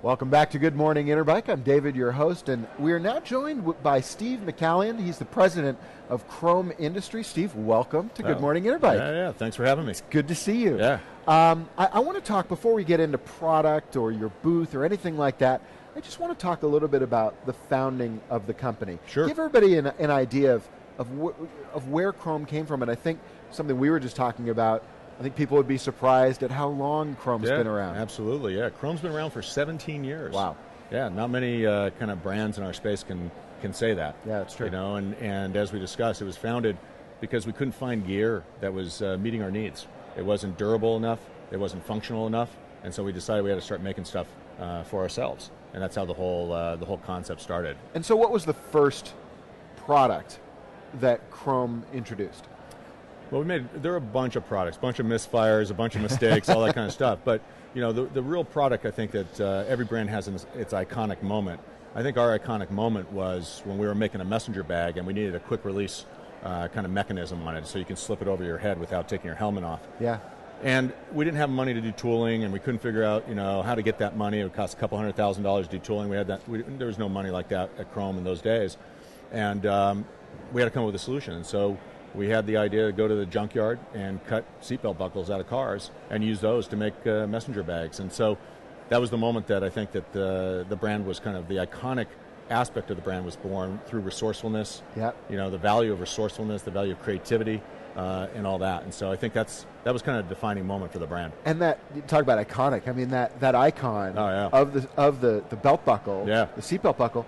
Welcome back to Good Morning Interbike. I'm David, your host, and we are now joined by Steve McCallion. He's the president of Chrome Industries. Steve, welcome to Good Morning Interbike. Yeah, thanks for having me. It's good to see you. Yeah. I want to talk, before we get into product or your booth or anything like that, I just want to talk a little bit about the founding of the company. Sure. Give everybody an idea of where Chrome came from, and I think something we were just talking about, I think people would be surprised at how long Chrome's been around. Absolutely, yeah. Chrome's been around for 17 years. Wow. Yeah, not many kind of brands in our space can say that. Yeah, that's true. You know, and as we discussed, it was founded because we couldn't find gear that was meeting our needs. It wasn't durable enough, it wasn't functional enough, and so we decided we had to start making stuff for ourselves. And that's how the whole concept started. And so what was the first product that Chrome introduced? Well, there were a bunch of products, a bunch of misfires, a bunch of mistakes, all that kind of stuff. But you know, the real product, I think that every brand has its iconic moment. I think our iconic moment was when we were making a messenger bag and we needed a quick release kind of mechanism on it, so you can slip it over your head without taking your helmet off. Yeah. And we didn't have money to do tooling, and we couldn't figure out, you know, how to get that money. It would cost a couple $100,000 to do tooling. There was no money like that at Chrome in those days, and we had to come up with a solution. And so we had the idea to go to the junkyard and cut seatbelt buckles out of cars and use those to make messenger bags. And so that was the moment that I think that the brand was kind of, the iconic aspect of the brand was born through resourcefulness. Yep. You know, the value of resourcefulness, the value of creativity, and all that. And so I think that was kind of a defining moment for the brand. And that, you talk about iconic, I mean that icon of the belt buckle, the seatbelt buckle,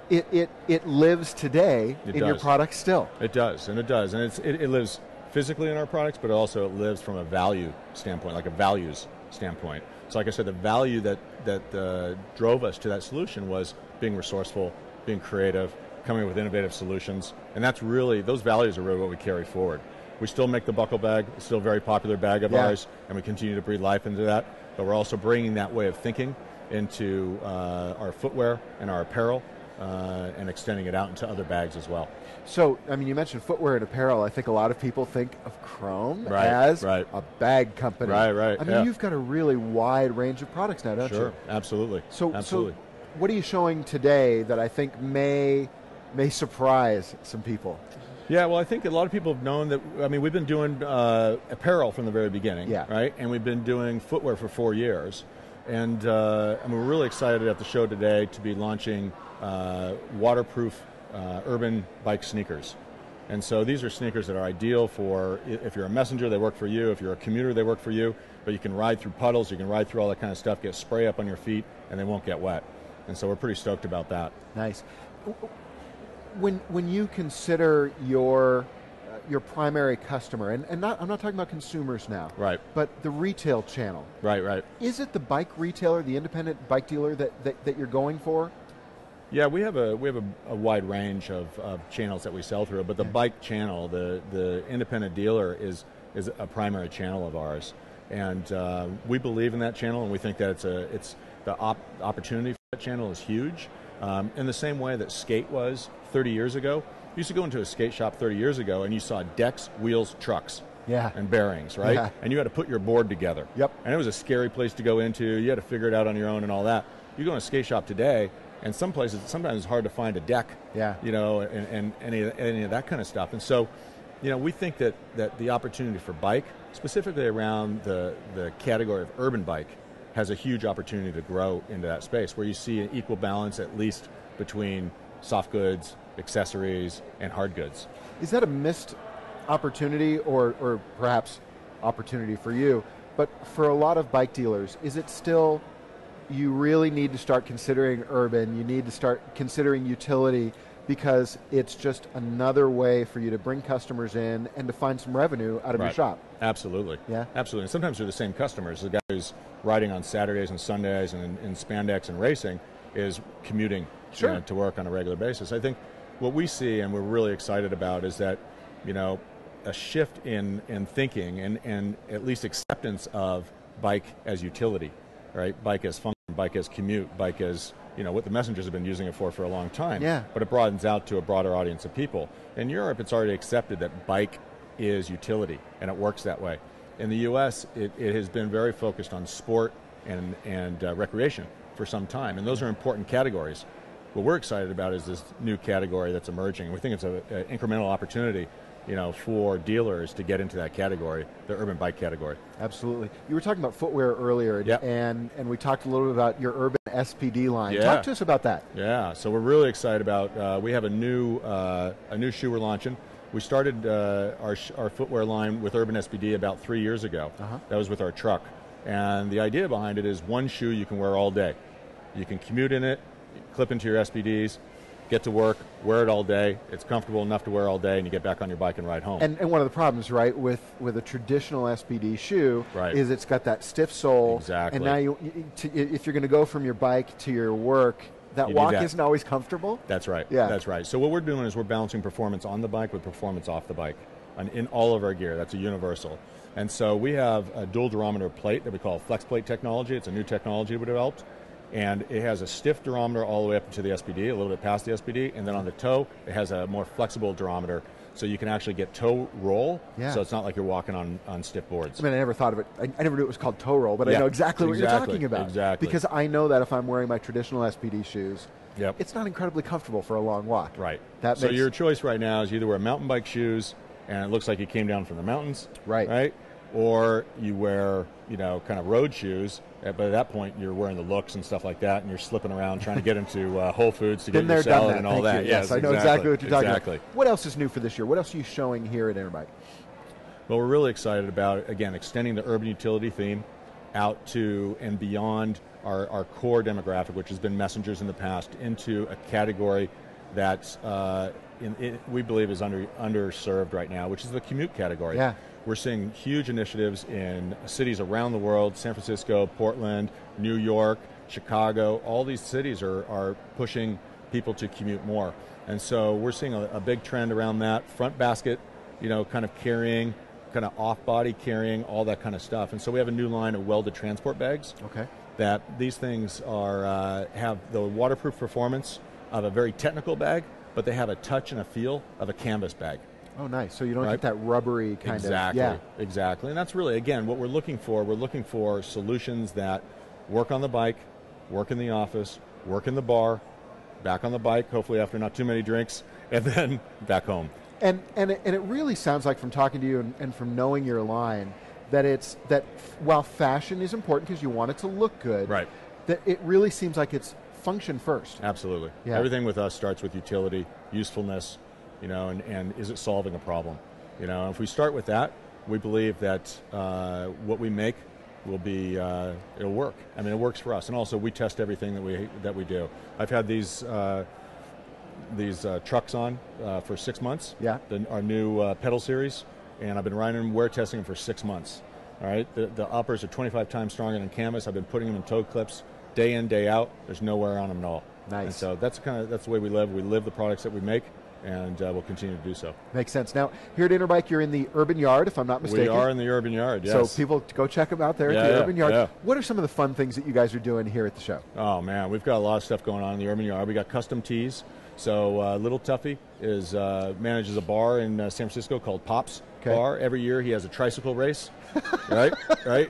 it lives today in your product still. It does, and it lives physically in our products, but also it lives from a value standpoint, like a values standpoint. So like I said, the value that drove us to that solution was being resourceful, being creative, coming up with innovative solutions, and that's really, those values are really what we carry forward. We still make the buckle bag, it's still a very popular bag of ours, and we continue to breathe life into that, but we're also bringing that way of thinking into our footwear and our apparel, and extending it out into other bags as well. So, I mean, you mentioned footwear and apparel. I think a lot of people think of Chrome as a bag company. Right. I mean, you've got a really wide range of products now, don't you? Sure, absolutely. So what are you showing today that I think may surprise some people? Yeah, well, I think a lot of people have known that, I mean, we've been doing apparel from the very beginning, right? And we've been doing footwear for 4 years. And we're really excited at the show today to be launching waterproof urban bike sneakers. And so these are sneakers that are ideal for, if you're a messenger, they work for you. If you're a commuter, they work for you. But you can ride through puddles, you can ride through all that kind of stuff, get spray up on your feet, and they won't get wet. And so we're pretty stoked about that. Nice. When you consider your primary customer, and I'm not talking about consumers now, right? But the retail channel, right. Is it the bike retailer, the independent bike dealer that you're going for? Yeah, we have a wide range of channels that we sell through, but the bike channel, the independent dealer is a primary channel of ours, and we believe in that channel, and we think that it's the opportunity for that channel is huge. In the same way that skate was 30 years ago. You used to go into a skate shop 30 years ago and you saw decks, wheels, trucks, and bearings, right? Yeah. And you had to put your board together. Yep. And it was a scary place to go into. You had to figure it out on your own and all that. You go in a skate shop today, and some places, sometimes it's hard to find a deck, you know, and any of that kind of stuff. And so, you know, we think that the opportunity for bike, specifically around the category of urban bike, has a huge opportunity to grow into that space where you see an equal balance at least between soft goods, accessories, and hard goods. Is that a missed opportunity or perhaps opportunity for you? But for a lot of bike dealers, is it still, you really need to start considering urban, you need to start considering utility, because it's just another way for you to bring customers in and to find some revenue out of your shop? Absolutely. Yeah. Absolutely. And sometimes they're the same customers. The guy who's riding on Saturdays and Sundays and in spandex and racing is commuting to work on a regular basis. I think what we see and we're really excited about is that, you know, a shift in thinking and at least acceptance of bike as utility, right? Bike as function, bike as commute, bike as, you know, what the messengers have been using it for a long time. Yeah. But it broadens out to a broader audience of people. In Europe, it's already accepted that bike is utility, and it works that way. In the U.S., it has been very focused on sport and recreation. for some time, and those are important categories. What we're excited about is this new category that's emerging. We think it's an incremental opportunity, for dealers to get into that category, the urban bike category. Absolutely. You were talking about footwear earlier, yep. and we talked a little bit about your urban SPD line. Yeah. Talk to us about that. Yeah, so we're really excited about, we have a new shoe we're launching. We started our footwear line with Urban SPD about 3 years ago. That was with our truck. And the idea behind it is one shoe you can wear all day. You can commute in it, clip into your SPDs, get to work, wear it all day. It's comfortable enough to wear all day, and you get back on your bike and ride home. And one of the problems, right, with a traditional SPD shoe is it's got that stiff sole. Exactly. And now if you're going to go from your bike to your work, that walk isn't always comfortable. That's right. Yeah. That's right. So what we're doing is we're balancing performance on the bike with performance off the bike, in all of our gear. That's a universal. And so we have a dual durometer plate that we call flex plate technology. It's a new technology we developed. And it has a stiff durometer all the way up to the SPD, a little bit past the SPD, and then on the toe, it has a more flexible durometer, so you can actually get toe roll, so it's not like you're walking on stiff boards. I mean, I never thought of it. I never knew it was called toe roll, but I know exactly what you're talking about. Exactly. Because I know that if I'm wearing my traditional SPD shoes, Yep. it's not incredibly comfortable for a long walk. Right. That so makes your choice right now is you either wear mountain bike shoes, and it looks like you came down from the mountains, right? Or you wear, kind of road shoes, but at that point you're wearing the looks and stuff like that, and you're slipping around trying to get into Whole Foods to get your salad and all that. Yes, I know exactly what you're talking about. What else is new for this year? What else are you showing here at Interbike? Well, we're really excited about, again, extending the urban utility theme out to and beyond our core demographic, which has been messengers in the past, into a category that we believe is underserved right now, which is the commute category. Yeah. We're seeing huge initiatives in cities around the world, San Francisco, Portland, New York, Chicago. All these cities are pushing people to commute more. And so we're seeing a big trend around that. Front basket, kind of carrying, kind of off-body carrying, all that kind of stuff. And so we have a new line of welded transport bags. Okay. That these things have the waterproof performance of a very technical bag, but they have a touch and a feel of a canvas bag. Oh, nice. So you don't get that rubbery kind of... Exactly. And that's really, again, what we're looking for. We're looking for solutions that work on the bike, work in the office, work in the bar, back on the bike, hopefully after not too many drinks, and then back home. And it really sounds like, from talking to you and from knowing your line, that while fashion is important because you want it to look good, that it really seems like it's function first. Absolutely. Yeah. Everything with us starts with utility, usefulness, and is it solving a problem? If we start with that, we believe that what we make will be, it'll work. I mean, it works for us. And also, we test everything that we do. I've had these trucks on for 6 months, our new pedal series, and I've been riding them, wear testing them for 6 months. All right, the uppers are 25 times stronger than canvas. I've been putting them in toe clips day in, day out. There's no wear on them at all. Nice. And so that's the way we live. We live the products that we make, and we'll continue to do so. Makes sense. Now, here at Interbike, you're in the Urban Yard, if I'm not mistaken. We are in the Urban Yard, yes. So people, go check them out there at the Urban Yard. Yeah. What are some of the fun things that you guys are doing here at the show? Oh, man, we've got a lot of stuff going on in the Urban Yard. We got custom tees. So Little Tuffy manages a bar in San Francisco called Pop's Bar. Every year he has a tricycle race, right,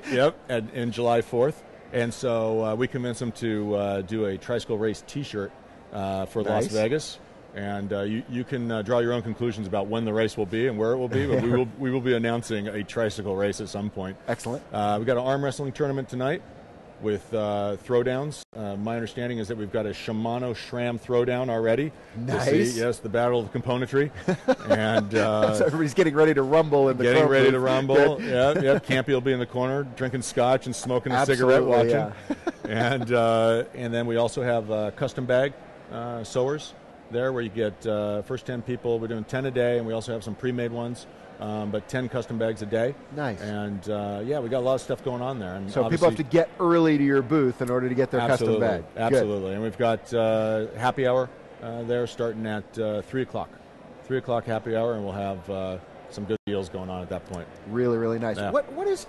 yep, in July 4th. And so we convinced him to do a tricycle race T-shirt for Las Vegas. And you can draw your own conclusions about when the race will be and where it will be, but we will be announcing a tricycle race at some point. Excellent. We've got an arm wrestling tournament tonight with throwdowns. My understanding is that we've got a Shimano SRAM throwdown already. Nice. Yes, the battle of the componentry. And so everybody's getting ready to rumble in the Getting ready to rumble. Yeah. Campy will be in the corner drinking scotch and smoking a cigarette, watching. Yeah. And then we also have custom bag sewers there, where you get first 10 people. We're doing 10 a day, and we also have some pre-made ones. But 10 custom bags a day. Nice. And we got a lot of stuff going on there. And so people have to get early to your booth in order to get their custom bag. Absolutely. Good. And we've got happy hour there starting at 3 o'clock. 3 o'clock happy hour, and we'll have some good deals going on at that point. Really, really nice. Yeah. What does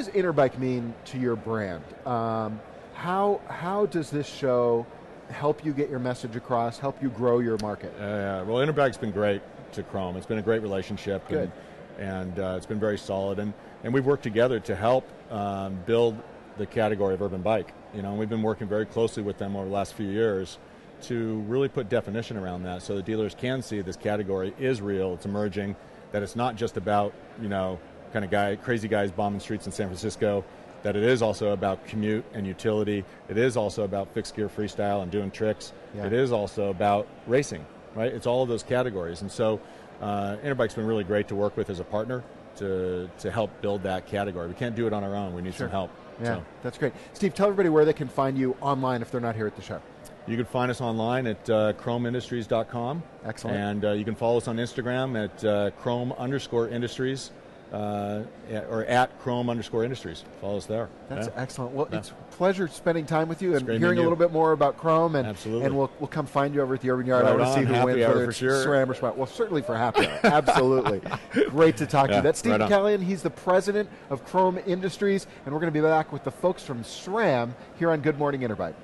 Interbike mean to your brand? How does this show help you get your message across, help you grow your market? Well, Interbike's been great to Chrome. It's been a great relationship. Good. And it's been very solid. And we've worked together to help build the category of urban bike. And we've been working very closely with them over the last few years to really put definition around that so the dealers can see this category is real, it's emerging, that it's not just about, kind of crazy guys bombing streets in San Francisco, that it is also about commute and utility, it is also about fixed gear freestyle and doing tricks, it is also about racing, right? It's all of those categories. And so Interbike's been really great to work with as a partner to help build that category. We can't do it on our own, we need some help. Yeah, that's great. Steve, tell everybody where they can find you online if they're not here at the show. You can find us online at chromeindustries.com. Excellent. And you can follow us on Instagram at chrome_industries or at chrome_industries. Follow us there. That's excellent. Well, it's a pleasure spending time with you and it's hearing a little bit more about Chrome. And, Absolutely. And we'll come find you over at the Urban Yard. Right I want to see who wins, whether it's SRAM or SWAT. Well, certainly for happy hour. Absolutely. Great to talk to you. That's Steve McCallion. He's the president of Chrome Industries. And we're going to be back with the folks from SRAM here on Good Morning Interbike.